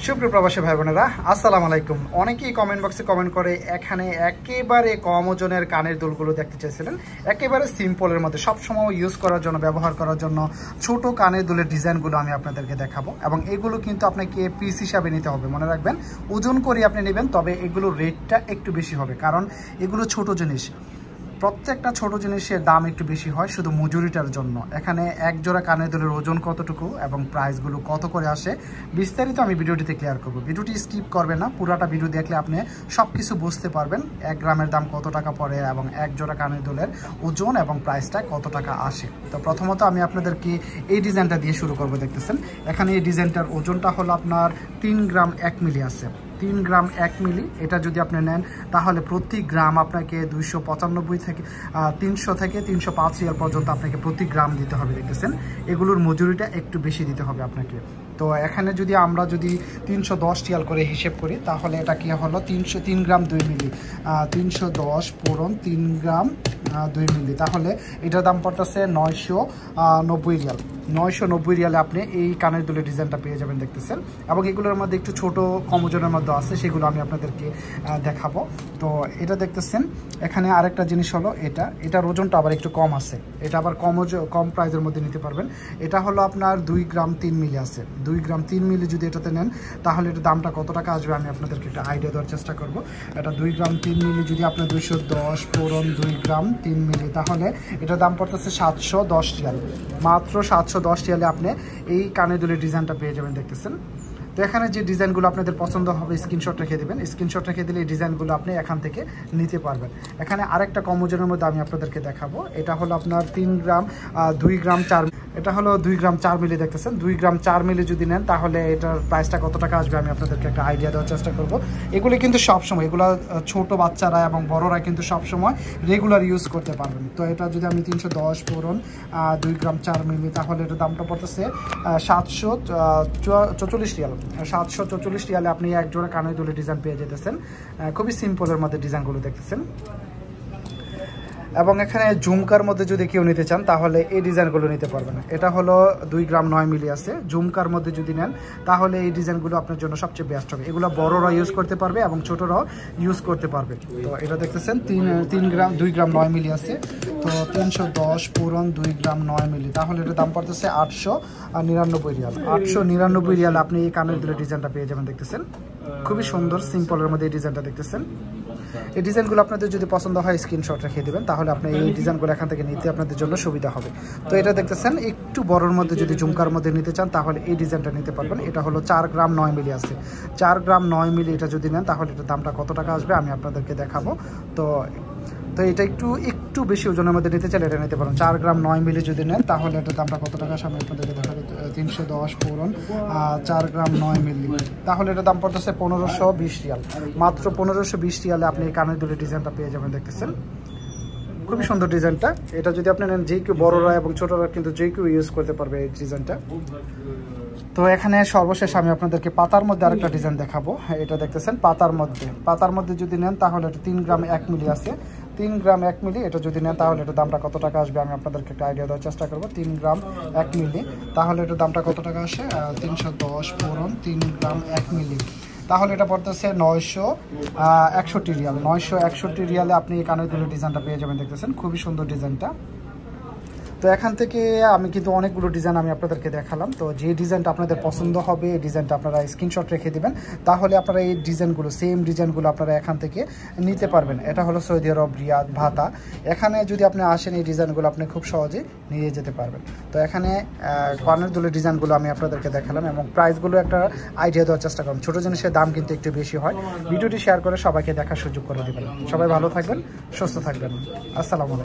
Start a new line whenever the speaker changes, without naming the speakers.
সুপ্রিয় প্রবাসী ভাই বোনেরা আসসালামু আলাইকুম। অনেকেই কমেন্ট বক্সে কমেন্ট করে এখানে একেবারে কম ওজনের কানের দুলগুলো দেখতে চাইছিলেন, একেবারে সিম্পলের মধ্যে সবসময় ইউজ করার জন্য, ব্যবহার করার জন্য ছোট কানের দুলের ডিজাইনগুলো আমি আপনাদেরকে দেখাবো। এবং এগুলো কিন্তু আপনাকে পিস হিসাবে নিতে হবে, মনে রাখবেন ওজন করে আপনি নেবেন, তবে এগুলোর রেটটা একটু বেশি হবে, কারণ এগুলো ছোট জিনিস। প্রত্যেকটা ছোট জিনিসের দাম একটু বেশি হয় শুধু মজুরিটার জন্য। এখানে এক জোড়া কানের দুলের ওজন কতটুকু এবং প্রাইসগুলো কত করে আসে বিস্তারিত আমি ভিডিওটিতে ক্লিয়ার করব। ভিডিওটি স্কিপ করবেন না, পুরাটা ভিডিও দেখলে আপনি সব কিছু বুঝতে পারবেন। 1 গ্রামের দাম কত টাকা পড়ে এবং এক জোড়া কানের দুলের ওজন এবং প্রাইসটা কত টাকা আসে। তো প্রথমত আমি আপনাদেরকে এই ডিজাইনটা দিয়ে শুরু করব। দেখতেছেন এখানে এই ডিজাইনটার ওজনটা হলো আপনার 3 গ্রাম 1 মিলি আছে। 3 গ্রাম 1 মিলি এটা যদি আপনি নেন তাহলে প্রতি গ্রাম আপনাকে 295 থেকে 300 থেকে 305 রিয়াল পর্যন্ত আপনাকে প্রতি গ্রাম দিতে হবে। দেখতেছেন এগুলোর মজুরিটা একটু বেশি দিতে হবে আপনাকে। তো এখানে যদি আমরা 310 রিয়াল করে হিসেব করি তাহলে এটা কি হলো 3 গ্রাম 2 মিলি, 310 পূরণ 3 গ্রাম 2 মিলি, তাহলে এটার দাম পড়তেছে 990 রিয়াল। 990 রিয়ালে আপনি এই কানের দুলের ডিজাইনটা পেয়ে যাবেন। দেখতেছেন এবং এগুলোর মধ্যে একটু ছোট কম ওজনের মধ্যে আছে, সেগুলো আমি আপনাদেরকে দেখাবো। তো এটা দেখতেছেন এখানে আরেকটা জিনিস হলো এটার ওজনটা আবার একটু কম আছে, এটা আবার কম প্রাইসের মধ্যে নিতে পারবেন। এটা হলো আপনার 2 গ্রাম 3 মিলি আছে। 2 গ্রাম 3 মিলি যদি এটাতে নেন তাহলে এটার দামটা কত টাকা আসবে আমি আপনাদেরকে একটা আইডিয়া দেওয়ার চেষ্টা করব। এটা 2 গ্রাম 3 মিলি যদি আপনার 210 পূরণ 2 গ্রাম 3 মিলি, তাহলে এটার দাম পড়তেছে 710 রিয়াল। মাত্র 710 রিয়ালে আপনি এই কানের দুলের ডিজাইনটা পেয়ে যাবেন। দেখতেছেন তো এখানে যে ডিজাইনগুলো আপনাদের পছন্দ হবে স্ক্রিনশট রেখে দেবেন। স্ক্রিনশট রেখে দিলে এই ডিজাইনগুলো আপনি এখান থেকে নিতে পারবেন। এখানে আরেকটা কম ওজনের মধ্যে আমি আপনাদেরকে দেখাবো। এটা হলো আপনার 3 গ্রাম 2 গ্রাম 4, এটা হলো 2 গ্রাম 4 মিলি। দেখতেছেন 2 গ্রাম 4 মিলি যদি নেন তাহলে এটার প্রাইসটা কত টাকা আসবে আমি আপনাদেরকে একটা আইডিয়া দেওয়ার চেষ্টা করব। এগুলি কিন্তু সবসময়, এগুলো ছোট বাচ্চারা এবং বড়রা কিন্তু সবসময় রেগুলার ইউজ করতে পারবেন। তো এটা যদি আমি 310 পূরণ 2 গ্রাম 4 মিলি, তাহলে এটার দামটা পড়তেছে 744 রিয়াল। 744 রিয়ালে আপনি এক জোড়া কানের দুলের ডিজাইন পেয়ে যেতেছেন। খুবই সিম্পলের মধ্যে ডিজাইনগুলো দেখতেছেন। এবং এখানে ঝুমকার মধ্যে যদি কেউ নিতে চান তাহলে এই ডিজাইনগুলো নিতে পারবেন। এটা হলো 2 গ্রাম 9 মিলি আছে। ঝুমকার মধ্যে যদি নেন তাহলে এই ডিজাইনগুলো আপনার জন্য সবচেয়ে বেস্ট হবে। এগুলো বড়রা ইউজ করতে পারবে এবং ছোটরাও ইউজ করতে পারবে। তো এটা দেখতেছেন 2 গ্রাম 9 মিলি আছে। তো 310 পূরণ 2 গ্রাম 9 মিলি, তাহলে এটার দাম পড়তেছে 899 রিয়াল। 899 রিয়াল আপনি এই কানের দুলের ডিজাইনটা পেয়ে যাবেন। দেখতেছেন খুবই সুন্দর সিম্পলের মধ্যে এই ডিজাইনটা দেখতেছেন। এই ডিজাইনগুলো আপনাদের যদি পছন্দ হয় স্ক্রিনশট রেখে দেবেন, তাহলে আপনি এই ডিজাইনগুলো এখান থেকে নিতে আপনাদের জন্য সুবিধা হবে। তো এটা দেখতেছেন একটু বড়র মধ্যে যদি ঝুমকার মধ্যে নিতে চান তাহলে এই ডিজাইনটা নিতে পারবেন। এটা হলো 4 গ্রাম 9 মিলি আছে। 4 গ্রাম 9 মিলি এটা যদি নেন তাহলে এটার দামটা কত টাকা আসবে আমি আপনাদেরকে দেখাবো। তো এটা একটু বেশি ওজনের মধ্যে নিতে চাইলে এটা নিতে পারেন। 4 গ্রাম 9 মিলি যদি নেন তাহলে এটার দামটা কত টাকা আসবে আমি আপনাদেরকে দেখাবো। 310 পূরণ 4 গ্রাম 9 মিলি, তাহলে এটার দাম পড়তেছে 1520 রিয়াল। মাত্র 1520 রিয়ালে আপনি এই কানের দুলের ডিজাইনটা পেয়ে যাবেন। দেখতেছেন খুবই সুন্দর ডিজাইনটা। এটা যদি আপনি নেন যে কেউ বড়রা এবং ছোটরা কিন্তু যে কেউ ইউজ করতে পারবে এই ডিজাইনটা। তো এখানে সর্বশেষ আমি আপনাদেরকে পাতার মধ্যে আরেকটা ডিজাইন দেখাবো। এটা দেখতেছেন পাতার মধ্যে যদি নেন তাহলে এটা 3 গ্রাম 1 মিলি আছে। 3 গ্রাম 1 মিলি এটা যদি নেন তাহলে এটার দামটা কত টাকা আসবে আমি আপনাদেরকে একটা আইডিয়া দেওয়ার চেষ্টা করবো। 3 গ্রাম 1 মিলি, তাহলে এটার দামটা কত টাকা আসে 310 পূরণ 3 গ্রাম 1 মিলি, তাহলে এটা পড়তেছে 961 রিয়াল। 961 রিয়ালে আপনি এই কানের দুলের ডিজাইনটা পেয়ে যাবেন। দেখতেছেন খুবই সুন্দর ডিজাইনটা। তো এখান থেকে আমি কিন্তু অনেকগুলো ডিজাইন আমি আপনাদেরকে দেখালাম। তো যে ডিজাইনটা আপনাদের পছন্দ হবে এই ডিজাইনটা আপনারা স্ক্রিনশট রেখে দিবেন, তাহলে আপনারা এই ডিজাইনগুলো সেম ডিজাইনগুলো আপনারা এখান থেকে নিতে পারবেন। এটা হলো সৌদি আরব রিয়াদ ভাতা। এখানে যদি আপনি আসেন এই ডিজাইনগুলো আপনি খুব সহজেই নিয়ে যেতে পারবেন। তো এখানে কানের দুলের ডিজাইনগুলো আমি আপনাদেরকে দেখালাম এবং প্রাইসগুলো একটা আইডিয়া দেওয়ার চেষ্টা করলাম। ছোটো জিনিসের দাম কিন্তু একটু বেশি হয়। ভিডিওটি শেয়ার করে সবাইকে দেখার সুযোগ করে দেবেন। সবাই ভালো থাকবেন, সুস্থ থাকবেন। আসসালামু আলাইকুম।